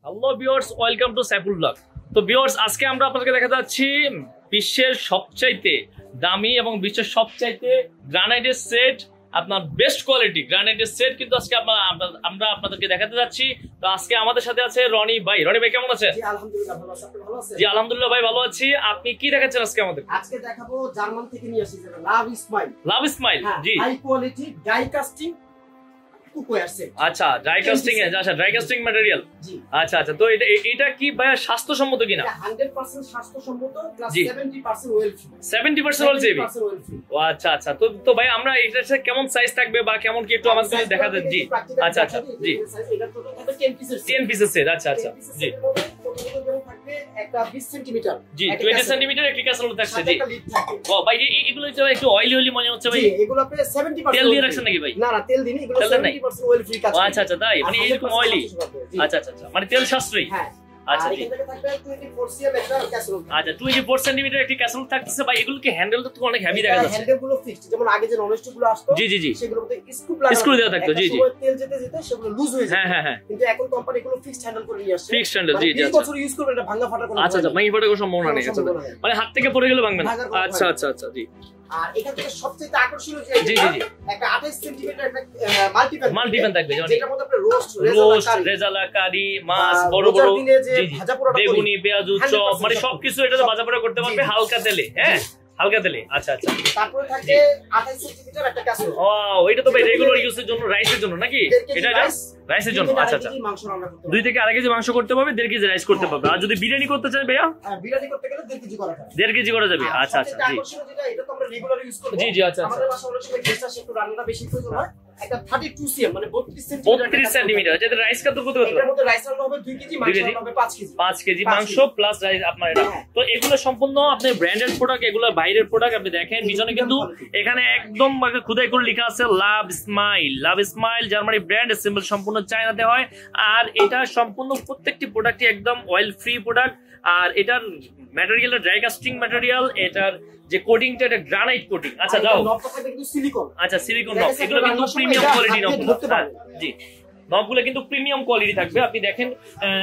Hello viewers, welcome to Saiful blog. তো viewers, আজকে আমরা আপনাদেরকে দেখাতে যাচ্ছি বিশ্বের সবচাইতে দামি এবং বিশ্বের সবচাইতে গ্রানাইটের সেট, আপনার বেস্ট কোয়ালিটি গ্রানাইটের সেট কিন্তু আজকে আমরা আপনাদেরকে দেখাতে যাচ্ছি। তো আজকে আমাদের সাথে আছে রনি ভাই। রনি ভাই কেমন আছেন? জি আলহামদুলিল্লাহ ভালো আছি। আপনি ভালো আছেন? জি আলহামদুলিল্লাহ ভাই ভালো আছি। আপনি কি দেখাচ্ছেন আজকে আমাদের? আজকে দেখাবো জার্মান থেকে নিয়ে আসি যেটা লাভ স্মাইল। লাভ স্মাইল, জি high quality die casting cookware set. আচ্ছা, ড্রাই কাস্টিং এ, আচ্ছা ড্রাই কাস্টিং ম্যাটেরিয়াল। জি আচ্ছা আচ্ছা, তো এটা কি ভাই স্বাস্থ্যসম্মত কিনা? এটা 100% স্বাস্থ্যসম্মত প্লাস জি। 70% ওয়েল ফ্রি। 70% oil free. ও আচ্ছা আচ্ছা, তো ভাই আমরা এটা কেমন সাইজ থাকবে বা কেমন কি একটু আমাদের দেখা দেন। জি আচ্ছা আচ্ছা, জি এটা টোটাল হবে 10 পিসের 10 পিসের সেট। আচ্ছা আচ্ছা, জি থাকবে একটা 20 সেন্টিমিটার, জি 20 সেন্টিমিটার একটি ক্যাসেরোল থাকছে। জি একটা লিড থাকবে। ও ভাই এগুলো একটু অয়েলি মনে হচ্ছে ভাই। জি এগুলো আপনি 70% তেল দিয়ে রাখছেন নাকি ভাই? না না, তেল দিনি, এগুলো তেল দেন নাই? 70% ওয়েল ফ্রি কাজ। আচ্ছা আচ্ছা, তাই মানে এরকম অয়েলি। আচ্ছা আচ্ছা, মানে তেল সাশ্রয়ী। হ্যাঁ আচ্ছা আর জি, এখান থেকে থাকবে 24 সিএম একটা ক্যাসেরোল। আচ্ছা 24 সেন্টিমিটার একটি ক্যাসেরোল থাকছে ভাই। এগুলো কি হ্যান্ডেলটা তো অনেক হেভি দেখা যাচ্ছে। হ্যান্ডেল গুলো ফিক্সড, যেমন আগে যে ননস্টিক গুলো আসতো জি জি জি, সেগুলোর মধ্যে স্ক্রু দেওয়া থাকতো। জি জি, তেল যেতে যেতে সেগুলো লুজ হয়ে যায়। হ্যাঁ হ্যাঁ হ্যাঁ, কিন্তু এখন কোম্পানি গুলো ফিক্সড হ্যান্ডেল করে নিয়ে আসছে। Fixed handle. জি জি, 20 আচ্ছা বছর ইউজ করবেন, এটা ভাঙা ফাটা কোনো আচ্ছা আচ্ছা, ভাই ফটো কোনো সম্ভাবনা নেই। আচ্ছা সম্ভাবনা নেই। মানে হাত থেকে পড়ে গেলে ভাঙবে না। ভাঙার কোনো আচ্ছা ভয় আচ্ছা আচ্ছা, জি। আর এখান থেকে সবচেয়ে আকর্ষণীয় যে জি জি জি, একটা 28 সেন্টিমিটার একটা মাল্টিপ্যান থাকবে, যেটার মধ্যে আপনি রোস্ট রেজালা কারি মাছ বড় বড়, জি জি, বেগুনি পেঁয়াজু চপ মানে সবকিছু এটাতে ভাজা পোড়া করতে পারবে হালকা তেলে। হ্যাঁ হালকা তেলে। আচ্ছা আচ্ছা, তারপরে থাকবে 28 সেন্টিমিটার একটা ক্যাসেরোল। ওয়াও, এটা তো ভাই রেগুলার ইউজের জন্য, রাইসের জন্য নাকি? এটা রাইসের জন্য। আচ্ছা আচ্ছা, 2 থেকে আড়াই কেজি মাংস করতে পারবে, 1.5 কেজি রাইস করতে পারবে। আর যদি বিরিয়ানি করতে চাই ভাইয়া, বিরিয়ানি করতে গেলে 1.5 কেজি করা যায়। 1.5 কেজি করা যাবে। আচ্ছা আচ্ছা, জি এটা তো আমরা রেগুলার ইউজ করব। জি জি, আচ্ছা আচ্ছা, আমাদের বাসায় অনেক সময় গেস্ট আসে, একটু রান্নাটা বেশি প্রয়োজন হয়। একটা 32 সিএম মানে 32 সেন্টিমিটার যেটা রাইস কত করতে পারবে? এর মধ্যে রাইস রান্না হবে 2 কেজি, মাংস রান্না হবে 5 কেজি। 5 কেজি মাংস প্লাস রাইস আপনার এটা। তো এগুলো সম্পূর্ণ আপনার ব্র্যান্ডেড প্রোডাক্ট, এগুলো বাইরের প্রোডাক্ট। আপনি দেখেন পিছনে কিন্তু এখানে একদম খোদাই করে লেখা আছে লাভ স্মাইল। লাভ স্মাইল জার্মানি ব্র্যান্ড, সিম্বল সম্পূর্ণ চায়নাতে হয়। আর এটা সম্পূর্ণ প্রত্যেকটি প্রোডাক্টই একদম অয়েল ফ্রি প্রোডাক্ট। আর এটার ম্যাটেরিয়ালটা ড্রাই কাস্টিং ম্যাটেরিয়াল, এটার যে কোটিংটা এটা গ্রানাইট কোটিং। আচ্ছা যাও, নবটা থাকবে কিন্তু সিলিকন। আচ্ছা সিলিকন নব, এগুলো কিন্তু প্রিমিয়াম কোয়ালিটি নব। জি নবগুলো কিন্তু প্রিমিয়াম কোয়ালিটি থাকবে। আপনি দেখেন,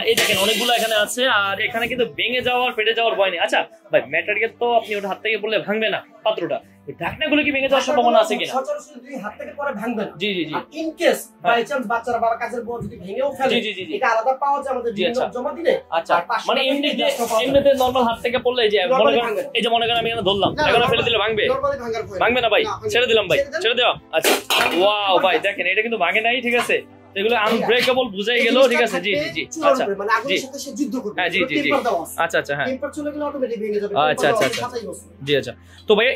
এই দেখেন অনেকগুলো এখানে আছে। আর এখানে কিন্তু ভেঙে যাওয়ার ফেটে যাওয়ার ভয় নেই। আচ্ছা ভাই ম্যাটেরিয়াল তো আপনি ওটা হাত থেকে বললে ভাঙবে না পাত্রটা, ঢাকনাগুলো কি ভেঙে যাওয়ার সম্ভাবনা আছে কিনা? সচরাচর যদি হাত থেকে পরে ভাঙবে না। জি জি জি, ইন কেস বাই চান্স বাচ্চারা বা কাজের বউ যদি ভেঙেও ফেলে, জি জি জি, এটা আলাদা পাওয়া যায় আমাদের জমা দিলে। আচ্ছা মানে এমনিতে নরমাল হাত থেকে পড়লে এই যে মনে করেন আমি এখানে ধরলাম, এখন ফেলে দিলে ভাঙবে? ভাঙবে না ভাই, ছেড়ে দিলাম ভাই, ছেড়ে দেওয়া। আচ্ছা ওয়াও ভাই দেখেন, এটা কিন্তু ভাঙে নাই, ঠিক আছে? এগুলো আনব্রেকেবল বুঝাই গেল, ঠিক আছে? জি জি জি, আচ্ছা মানে আগুনের সাথে সে যুদ্ধ করবে। হ্যাঁ জি জি জি, আচ্ছা আচ্ছা, হ্যাঁ টেম্পার চলে গেলে অটোমেটিক ভেঙে যাবে। আচ্ছা আচ্ছা আচ্ছা, জি আচ্ছা। তো ভাই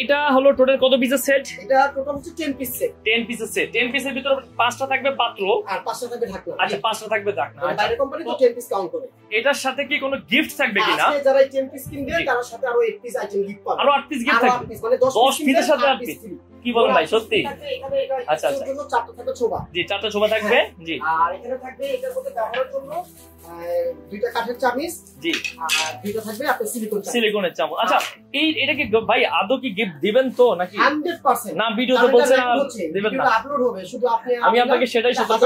এটা হলো টোটাল কত পিসের সেট? এটা টোটাল হচ্ছে 10 পিস সেট। 10 পিসের সেট। 10 পিসের ভিতরে 5টা থাকবে পাত্র আর 5টা থাকবে ঢাকনা। আচ্ছা 5টা থাকবে ঢাকনা। বাইরে কোম্পানি তো 10 পিস কাউন্ট করে। এটার সাথে কি কোনো গিফট থাকবে কিনা? আজকে যারা 10 পিস কিনবে তার সাথে আরো 8 পিস আইটেম গিফট পাবে। আরো 8 পিস গিফট থাকবে, মানে 10 পিসের সাথে 8 পিস। কি বলেন ভাই, সত্যি? আচ্ছা আচ্ছা, জন্য 4টা থাকবে ছোবা। জি 4টা শোভা থাকবে। জি আর এখানে থাকবে এটার মধ্যে ব্যবহারের জন্য 2টা কাঠের চামিচ। জি, আর 2টা থাকবে আপনার সিলিকনের চামচ। আচ্ছা এটা কি ভাই আদৌ কি গিফট দিবেন তো নাকি? 100% না, ভিডিওতে বলছেন না দিবেন না। আপলোড হবে, শুধু আমি আপনাকে সেটাই সতর্ক,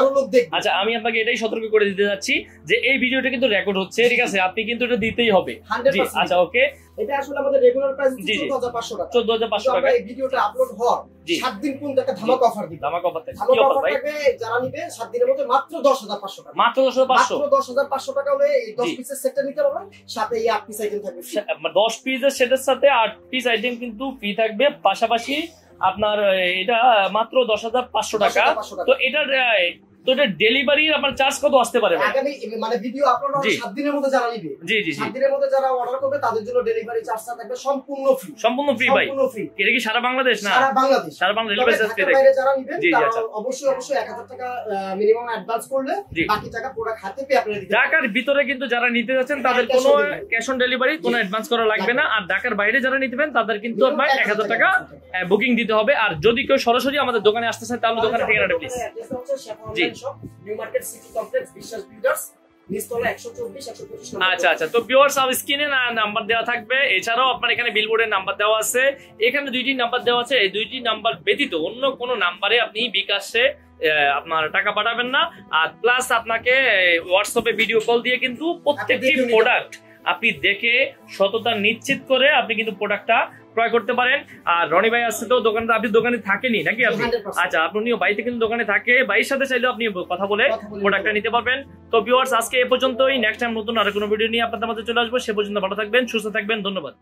আচ্ছা আমি আপনাকে এটাই সতর্ক করে দিতে যাচ্ছি যে এই ভিডিওটা কিন্তু রেকর্ড হচ্ছে, ঠিক আছে? আপনি কিন্তু এটা দিতেই হবে। জি আচ্ছা ওকে, এটা আসলে আমাদের রেগুলার প্রাইস 14500 টাকা। 14500 টাকা। এই ভিডিওটা আপলোড হওয়ার 7 দিন পর্যন্ত একটা ধামাকা অফার দিব। ধামাকা অফার থাকবে। কি কি অফার ভাই? যারা নিবে 7 দিনের মধ্যে মাত্র 10500 টাকা। মাত্র 10500? মাত্র 10500 টাকা হলে এই 10 পিসের সেটটা নিতে পারবেন, সাথে এই 8 পিস আইটেম থাকবে। 10 পিসের সেটের সাথে 8 পিস আইটেম কিন্তু ফ্রি থাকবে। পাশাপাশি আপনার এটা মাত্র 10500 টাকা। তো এটার ডেলিভারির আপনার চার্জ কত আসতে পারে? আগামী মানে ভিডিও আপলোড হওয়ার 7 দিনের মধ্যে যারা নিবে, জি জি জি, 7 দিনের মধ্যে যারা অর্ডার করবে তাদের জন্য ডেলিভারি চার্জটা থাকবে সম্পূর্ণ ফ্রি। সম্পূর্ণ ফ্রি ভাই? সম্পূর্ণ ফ্রি। এটা কি সারা বাংলাদেশ? না সারা বাংলাদেশ। সারা বাংলাদেশ ডেলিভারি চার্জ ফ্রি বাইরে যারা নিবেন তারা আচ্ছা অবশ্যই 1000 টাকা মিনিমাম অ্যাডভান্স করলে বাকি টাকা প্রোডাক্ট হাতে পেয়ে আপনারা দিতে। ঢাকার ভিতরে কিন্তু যারা নিতে যাচ্ছেন তাদের কোনো ক্যাশ অন ডেলিভারি, কোনো অ্যাডভান্স করা লাগবে না। আর ঢাকার বাইরে যারা নিতেবেন তাদের কিন্তু আপনার 1000 টাকা বুকিং দিতে হবে। আর যদি কেউ সরাসরি আমাদের দোকানে আসতে চায় তাহলে দোকানের ঠিকানাটা please. G, new market city complex বিশ্বাস বিল্ডার্স, নিচতলা 124 125 নম্বর। আচ্ছা আচ্ছা, তো ভিউয়ার্স স্ক্রিনে নাম্বার দেওয়া থাকবে। এছাড়াও আপনার এখানে বিলবোর্ডের নাম্বার দেওয়া আছে। এখানে 2টি নাম্বার দেওয়া আছে। এই 2টি নাম্বার ব্যতীত অন্য কোনো নাম্বারে আপনি বিকাশে আপনার টাকা পাঠাবেন না। আর প্লাস আপনাকে হোয়াটসঅ্যাপে ভিডিও কল দিয়ে কিন্তু প্রত্যেকটি প্রোডাক্ট আপনি দেখে সততা নিশ্চিত করে আপনি কিন্তু প্রোডাক্টটা ক্রয় করতে পারেন। আর রনি ভাই আসছে তো দোকানে, আপনি দোকানে থাকেনি নাকি আপনি? 100%। আচ্ছা, আপনিও বাড়িতে কিন্তু দোকানে থাকে, ভাইয়ের সাথে চাইলে আপনি কথা বলে প্রোডাক্টটা নিতে পারবেন। তো ভিউয়ার্স, আজকে এ পর্যন্তই। নেক্সট টাইম নতুন আরো কোনো ভিডিও নিয়ে আপনাদের মাঝে চলে আসবো। সে পর্যন্ত ভালো থাকবেন, সুস্থ থাকবেন, ধন্যবাদ।